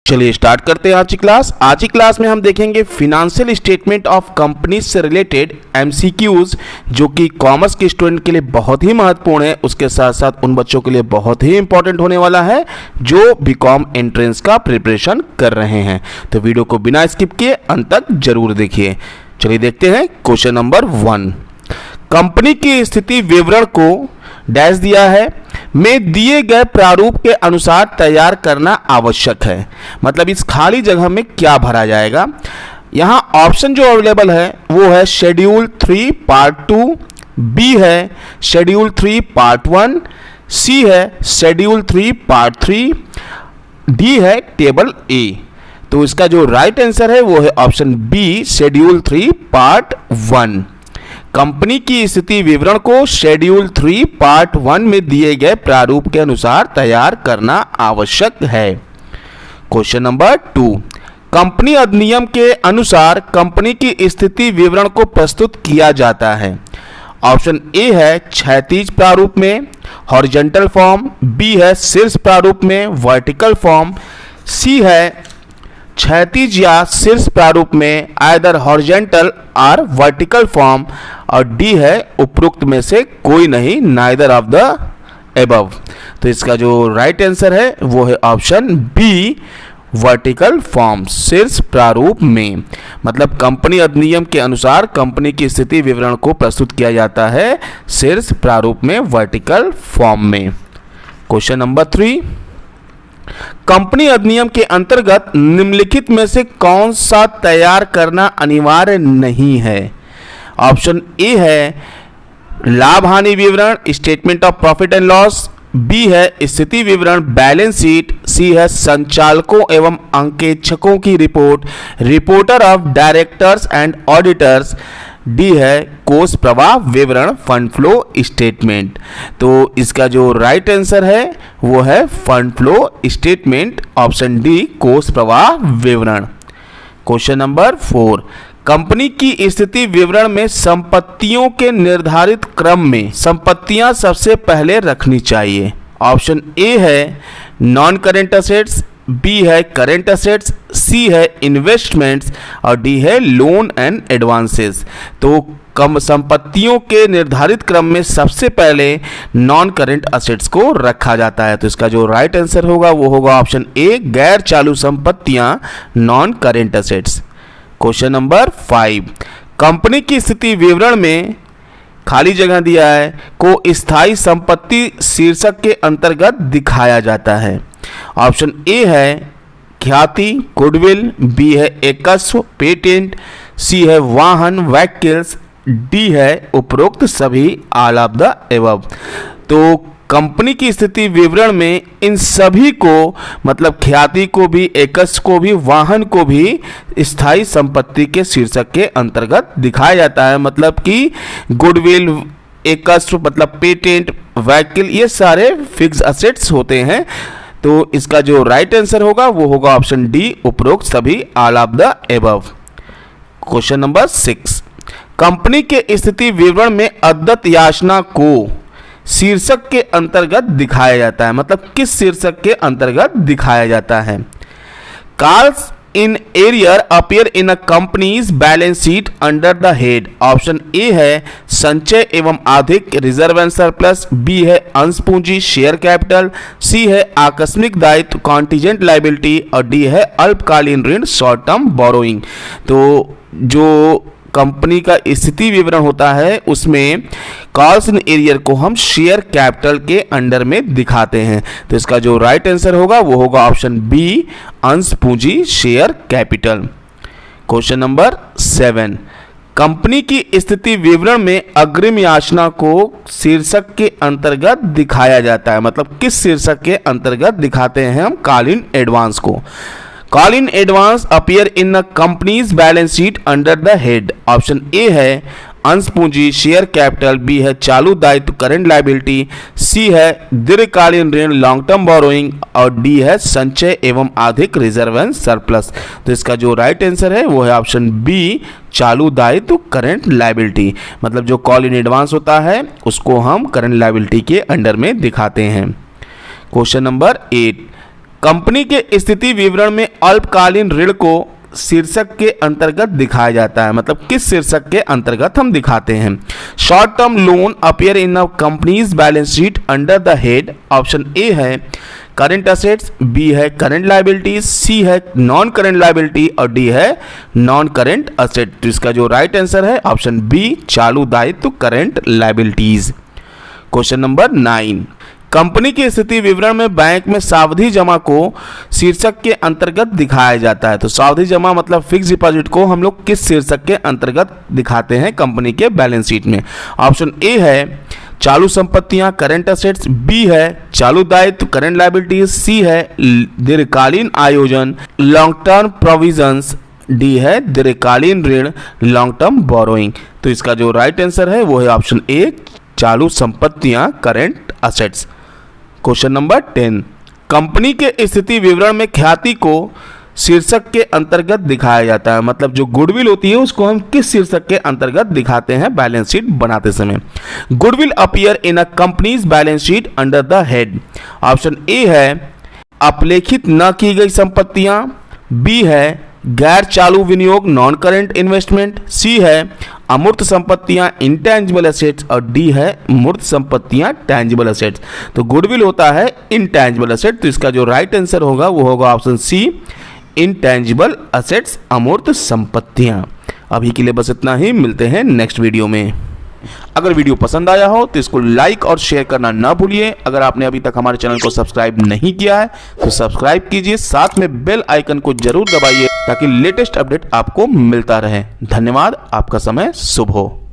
चलिए स्टार्ट करते हैं आज की क्लास। आज की क्लास में हम देखेंगे फिनेंशियल स्टेटमेंट ऑफ कंपनीज से रिलेटेड एमसीक्यूज, जो कि कॉमर्स के स्टूडेंट के लिए बहुत ही महत्वपूर्ण है। उसके साथ साथ उन बच्चों के लिए बहुत ही इंपॉर्टेंट होने वाला है जो बीकॉम एंट्रेंस का प्रिपरेशन कर रहे हैं। तो वीडियो को बिना स्किप किए अंत तक जरूर देखिए। चलिए देखते हैं क्वेश्चन नंबर 1। कंपनी की स्थिति विवरण को डैश दिया है में दिए गए प्रारूप के अनुसार तैयार करना आवश्यक है। मतलब इस खाली जगह में क्या भरा जाएगा। यहाँ ऑप्शन जो अवेलेबल है वो है शेड्यूल 3 पार्ट 2, बी है शेड्यूल 3 पार्ट 1, सी है शेड्यूल 3 पार्ट 3, डी है टेबल ए। तो इसका जो राइट आंसर है वो है option B schedule 3 part 1। Company की स्थिति विवरण को शेड्यूल 3 पार्ट 1 में दिए गए प्रारूप के अनुसार तैयार करना आवश्यक है। Question number 2। कंपनी अधिनियम के अनुसार कंपनी की स्थिति विवरण को प्रस्तुत किया जाता है। ऑप्शन ए है क्षैतिज प्रारूप में हॉरिजॉन्टल फॉर्म, बी है शीर्ष प्रारूप में वर्टिकल फॉर्म, सी है क्षैतिज या शीर्ष प्रारूप में आइदर हॉरिजॉन्टल और वर्टिकल फॉर्म, और डी है उपरोक्त में से कोई नहीं, नाइदर ऑफ द एबव। तो इसका जो राइट आंसर है वो है ऑप्शन बी वर्टिकल फॉर्म, शीर्ष प्रारूप में। मतलब कंपनी अधिनियम के अनुसार कंपनी की स्थिति विवरण को प्रस्तुत किया जाता है शीर्ष प्रारूप में, वर्टिकल फॉर्म में। Question number 3। कंपनी अधिनियम के अंतर्गत निम्नलिखित में से कौन सा तैयार करना अनिवार्य नहीं है। ऑप्शन ए है लाभ हानि विवरण statement of profit and loss, B है स्थिति विवरण बैलेंस शीट, सी है संचालकों एवं अंकेक्षकों की report reporter of directors and auditors, D है कोष प्रवाह विवरण फंड फ्लो स्टेटमेंट। तो इसका जो राइट आंसर है वो है fund flow statement, option D कोष प्रवाह विवरण। Question number 4। कंपनी की स्थिति विवरण में संपत्तियों के निर्धारित क्रम में संपत्तियां सबसे पहले रखनी चाहिए। ऑप्शन ए है नॉन करेंट असेट्स, बी है करेंट असेट्स, सी है इन्वेस्टमेंट्स, और डी है लोन एंड एडवांसेस। तो कम संपत्तियों के निर्धारित क्रम में सबसे पहले नॉन करेंट असेट्स को रखा जाता है। तो इसका जो राइट आंसर होगा वो होगा ऑप्शन ए गैर चालू संपत्तियां, non current assets. Question number 5। Company की स्थिति विवरण में खाली जगह दिया है को स्थायी संपत्ति शीर्षक के अंतर्गत दिखाया जाता है। ऑप्शन ए है ख्याति गुडविल, बी है एकस्व पेटेंट, सी है वाहन व्हीकल्स, डी है उपरोक्त सभी ऑल ऑफ द एबव। तो कंपनी की स्थिति विवरण में इन सभी को मतलब ख्याति को भी, एकस्व को भी, वाहन को भी स्थायी संपत्ति के शीर्षक के अंतर्गत दिखाया जाता है। मतलब कि गुडविल, एकस्व मतलब पेटेंट, व्हीकल, ये सारे फिक्स असेट्स होते हैं। तो इसका जो राइट आंसर होगा वो होगा ऑप्शन डी उपरोक्त सभी all of the above. Question number 6। Company के स्थिति विवरण में अद्यत याचना को शीर्षक के अंतर्गत दिखाया जाता है। मतलब किस शीर्षक के अंतर्गत दिखाया जाता है। Calls in arrear appear in a companies balance sheet under the head. Option A है संचय एवं अधिक रिजर्व एंड सरप्लस, बी है अंश पूंजी शेयर कैपिटल, सी है आकस्मिक दायित्व कॉन्टिजेंट लायबिलिटी, और डी है अल्पकालीन ऋण शॉर्ट टर्म बोरोइंग। तो जो कंपनी का स्थिति विवरण होता है उसमें कॉल्स इन एरियर को हम शेयर कैपिटल के अंडर में दिखाते हैं। तो इसका जो राइट आंसर होगा वो होगा ऑप्शन बी अंश पूंजी share capital. Question number 7। Company की स्थिति विवरण में अग्रिम याचना को शीर्षक के अंतर्गत दिखाया जाता है। मतलब किस शीर्षक के अंतर्गत दिखाते हैं हम कॉल इन एडवांस को। Call in advance appear in a companies balance sheet under the head. Option A है अंश पूंजी शेयर कैपिटल, बी है चालू दायित्व करेंट लायबिलिटी, सी है दीर्घकालीन ऋण लॉन्ग टर्म बोरोइंग, और डी है संचय एवं अधिक रिजर्व एंड सरप्लस। तो इसका जो राइट आंसर है वो है ऑप्शन बी चालू दायित्व करेंट लायबिलिटी। मतलब जो कॉल इन एडवांस होता है उसको हम करेंट लायबिलिटी के अंडर में दिखाते हैं। Question number 8। कंपनी के स्थिति विवरण में अल्पकालीन ऋण को शीर्षक के अंतर्गत दिखाया जाता है, मतलब किस शीर्षक के अंतर्गत हम दिखाते हैं। Short term loan appear in a companies balance sheet under the head, option A है करंट असेट्स, बी है करंट लायबिलिटीज, सी है नॉन करंट लायबिलिटी और डी है नॉन करंट असेट। तो इसका जो राइट आंसर है ऑप्शन बी, चालू दायित्व current liabilities. Question number 9, company की स्थिति विवरण में बैंक में सावधि जमा को शीर्षक के अंतर्गत दिखाया जाता है। तो सावधि जमा मतलब फिक्स डिपॉजिट को हम लोग किस शीर्षक के अंतर्गत दिखाते हैं कंपनी के बैलेंस शीट में। ऑप्शन ए है चालू संपत्तियां करंट असेट्स, बी है चालू दायित्व करंट लायबिलिटीज, सी है दीर्घकालीन आयोजन लॉन्ग टर्म प्रोविजंस, डी है दीर्घकालीन ऋण लॉन्ग टर्म बोरोइंग। तो इसका जो राइट आंसर है वो है ऑप्शन ए, चालू संपत्तियां current assets. Question number 10, company के स्थिति विवरण में ख्याति को शीर्षक के अंतर्गत दिखाया जाता है, मतलब जो गुडविल होती है उसको हम किस शीर्षक के अंतर्गत दिखाते हैं बैलेंस शीट बनाते समय। Goodwill appear in a companies balance sheet under the head, option A है अपलेखित न की गई संपत्तियां, बी है गैर चालू विनियोग नॉन करंट इन्वेस्टमेंट, सी है अमूर्त संपत्तियां इंटेंजिबल एसेट्स और डी है मूर्त संपत्तियां टेंजिबल एसेट्स। तो गुडविल होता है इंटेंजिबल एसेट, तो इसका जो राइट आंसर होगा वो होगा ऑप्शन सी, इंटेंजिबल एसेट्स अमूर्त संपत्तियां। अभी के लिए बस इतना ही, मिलते हैं नेक्स्ट वीडियो में। अगर वीडियो पसंद आया हो तो इसको लाइक और शेयर करना ना भूलिए। अगर आपने अभी तक हमारे चैनल को सब्सक्राइब नहीं किया है तो सब्सक्राइब कीजिए, साथ में बेल आइकन को जरूर दबाइए ताकि लेटेस्ट अपडेट आपको मिलता रहे। धन्यवाद, आपका समय शुभ हो।